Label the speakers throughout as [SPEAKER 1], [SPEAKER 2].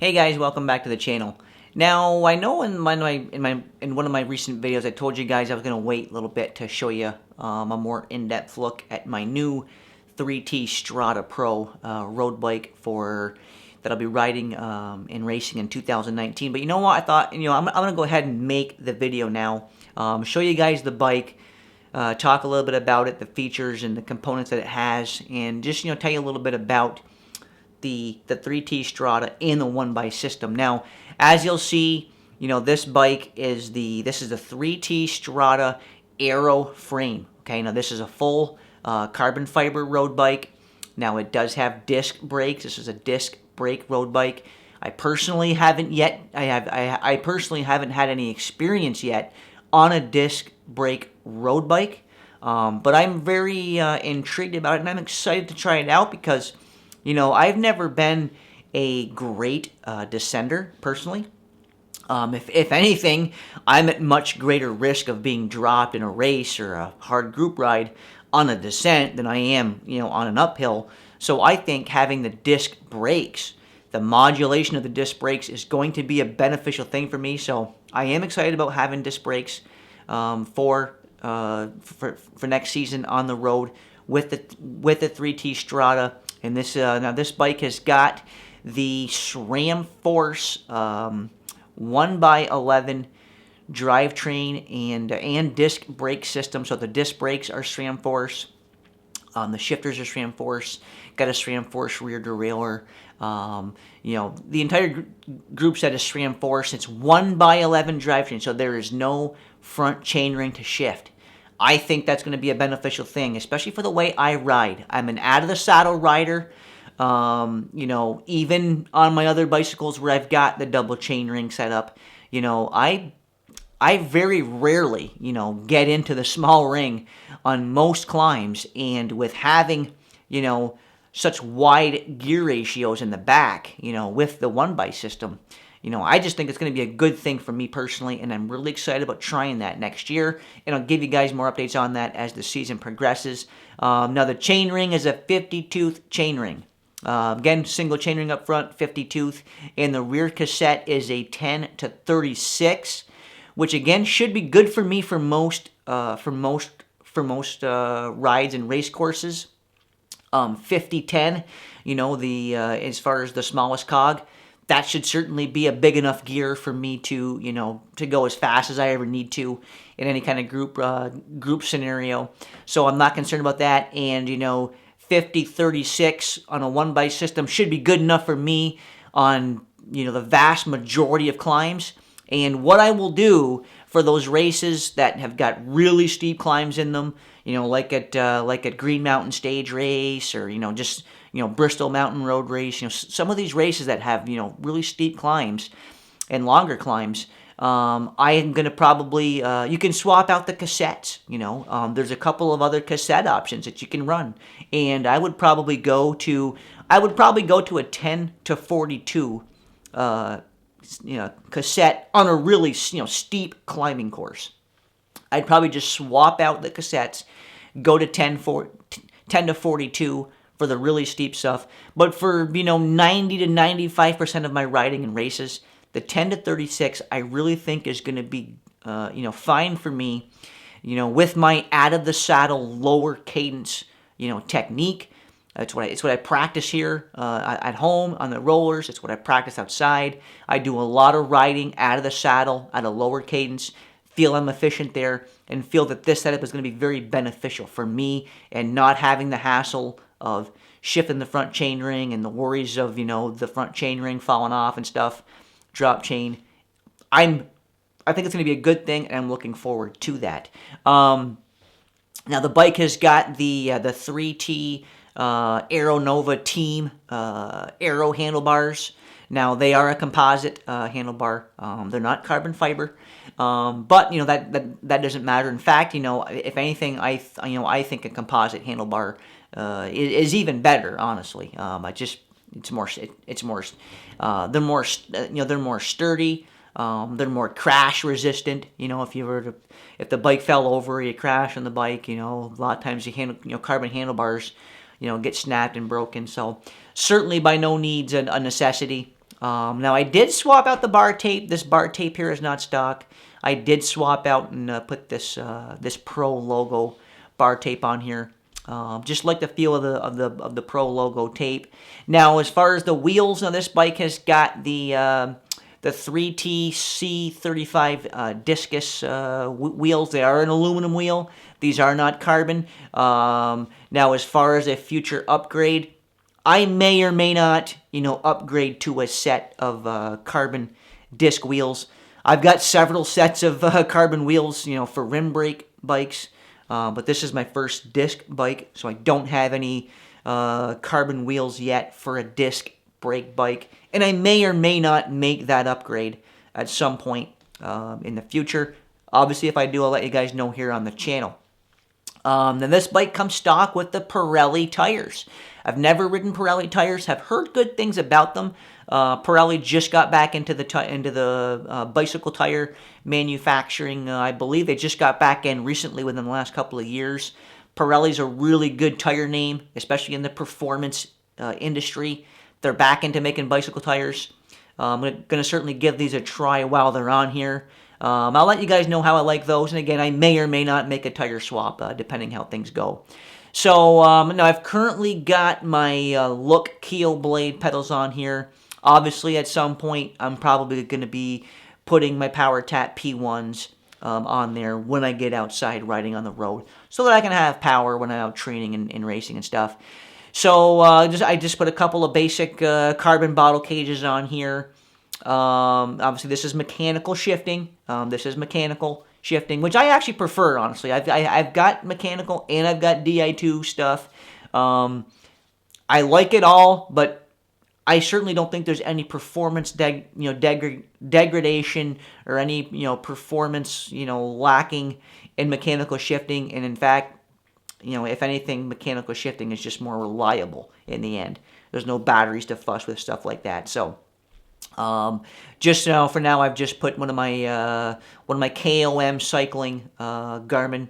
[SPEAKER 1] Hey guys, welcome back to the channel. Now, I know in one of my recent videos I told you guys I was going to wait a little bit to show you a more in-depth look at my new 3T Strada Pro road bike that I'll be riding and racing in 2019. But you know what? I thought, I'm going to go ahead and make the video now, show you guys the bike, talk a little bit about it, the features and the components that it has, and just tell you a little bit about the 3T Strada in the 1x system. Now, as you'll see, this bike is the 3T Strada Aero frame. Okay, now this is a full carbon fiber road bike. Now it does have disc brakes. This is a disc brake road bike. I personally haven't had any experience yet on a disc brake road bike, but I'm very intrigued about it, and I'm excited to try it out because I've never been a great descender, personally. If anything, I'm at much greater risk of being dropped in a race or a hard group ride on a descent than I am, on an uphill. So I think having the disc brakes, the modulation of the disc brakes is going to be a beneficial thing for me. So I am excited about having disc brakes for next season on the road with the 3T Strada. And now this bike has got the SRAM Force 1x11 drivetrain and disc brake system. So the disc brakes are SRAM Force. The shifters are SRAM Force. Got a SRAM Force rear derailleur. The entire group set is SRAM Force. It's 1x11 drivetrain, so there is no front chainring to shift. I think that's going to be a beneficial thing, especially for the way I ride. I'm an out-of-the-saddle rider. Even on my other bicycles where I've got the double chain ring set up, I very rarely, get into the small ring on most climbs. And with having, such wide gear ratios in the back, with the 1x system, I just think it's going to be a good thing for me personally, and I'm really excited about trying that next year, and I'll give you guys more updates on that as the season progresses. Now, the chain ring is a 50-tooth chain ring. Again, single chain ring up front, 50-tooth, and the rear cassette is a 10-36, which again should be good for me for most rides and race courses. 50-10, as far as the smallest cog. That should certainly be a big enough gear for me to, to go as fast as I ever need to in any kind of group scenario. So I'm not concerned about that. And, 50-36 on a 1x system should be good enough for me on, the vast majority of climbs. And what I will do for those races that have got really steep climbs in them, like at Green Mountain Stage Race or, just, Bristol Mountain Road Race, some of these races that have, really steep climbs and longer climbs, I am going to probably, you can swap out the cassettes, there's a couple of other cassette options that you can run. And I would probably go to a 10-42, cassette on a really, steep climbing course. I'd probably just swap out the cassettes, go to 10-42 for the really steep stuff. But for, 90 to 95% of my riding and races, the 10-36 I really think is going to be, fine for me, with my out-of-the-saddle lower cadence, technique. It's what I practice here at home on the rollers. It's what I practice outside. I do a lot of riding out of the saddle at a lower cadence. Feel I'm efficient there, and feel that this setup is going to be very beneficial for me, and not having the hassle of shifting the front chain ring and the worries of the front chain ring falling off and stuff. Drop chain. I think it's going to be a good thing, and I'm looking forward to that. Now the bike has got the 3T Aero Nova Team Aero handlebars. Now they are a composite handlebar. They're not carbon fiber, but that doesn't matter. In fact, if anything, I think a composite handlebar is even better. Honestly, they're more sturdy. They're more crash resistant. If the bike fell over, you crash on the bike. A lot of times carbon handlebars, get snapped and broken. So certainly by no means a necessity. Now, I did swap out the bar tape. This bar tape here is not stock. I did swap out and put this this Pro logo bar tape on here. Just like the feel of the Pro logo tape. Now, as far as the wheels, now this bike has got the 3T C35 discus wheels. They are an aluminum wheel. These are not carbon. Now, as far as a future upgrade, I may or may not, upgrade to a set of carbon disc wheels. I've got several sets of carbon wheels, for rim brake bikes, but this is my first disc bike, so I don't have any carbon wheels yet for a disc brake bike, and I may or may not make that upgrade at some point in the future. Obviously, if I do, I'll let you guys know here on the channel. Then this bike comes stock with the Pirelli tires. I've never ridden Pirelli tires, have heard good things about them. Pirelli just got back into the bicycle tire manufacturing. I believe they just got back in recently within the last couple of years. Pirelli's a really good tire name, especially in the performance industry. They're back into making bicycle tires. I'm going to certainly give these a try while they're on here. I'll let you guys know how I like those, and again, I may or may not make a tire swap, depending how things go. So, now I've currently got my Look Keel Blade pedals on here. Obviously, at some point, I'm probably going to be putting my PowerTap P1s on there when I get outside riding on the road, so that I can have power when I'm out training and racing and stuff. So, I just put a couple of basic carbon bottle cages on here. Obviously, this is mechanical shifting. Which I actually prefer, honestly. I've got mechanical and I've got Di2 stuff. I like it all, but I certainly don't think there's any performance degradation or any performance lacking in mechanical shifting. And in fact, if anything, mechanical shifting is just more reliable in the end. There's no batteries to fuss with, stuff like that. So. Just for now, I've just put one of my KOM cycling Garmin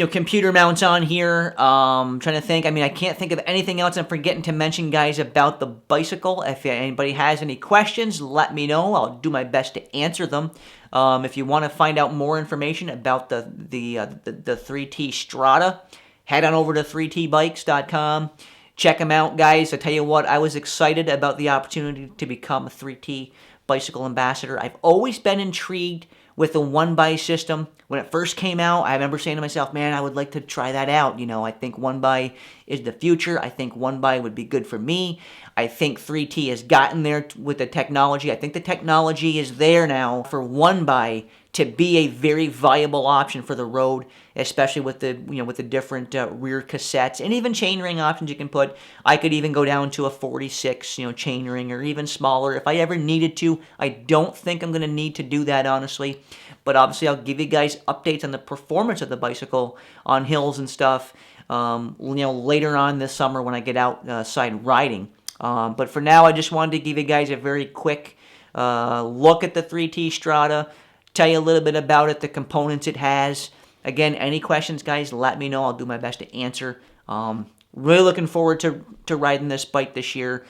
[SPEAKER 1] computer mounts on here. Trying to think. I mean, I can't think of anything else I'm forgetting to mention, guys, about the bicycle. If anybody has any questions, let me know. I'll do my best to answer them. If you want to find out more information about the 3T Strada, head on over to 3tbikes.com. Check them out, guys. I tell you what, I was excited about the opportunity to become a 3T bicycle ambassador. I've always been intrigued with the one-by system. When it first came out, I remember saying to myself, man, I would like to try that out. I think one-by is the future. I think one-by would be good for me. I think 3T has gotten there with the technology. I think the technology is there now for one-by to be a very viable option for the road, especially with the with the different rear cassettes and even chainring options you can put. I could even go down to a 46 chainring, or even smaller if I ever needed to. I don't think I'm going to need to do that, honestly, but obviously I'll give you guys updates on the performance of the bicycle on hills and stuff later on this summer when I get outside riding. But for now, I just wanted to give you guys a very quick look at the 3T Strada, tell you a little bit about it, the components it has. Again, any questions, guys, let me know. I'll do my best to answer. Really looking forward to riding this bike this year.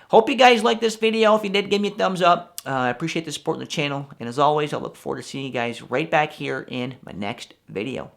[SPEAKER 1] Hope you guys liked this video. If you did, give me a thumbs up. I appreciate the support on the channel. And as always, I look forward to seeing you guys right back here in my next video.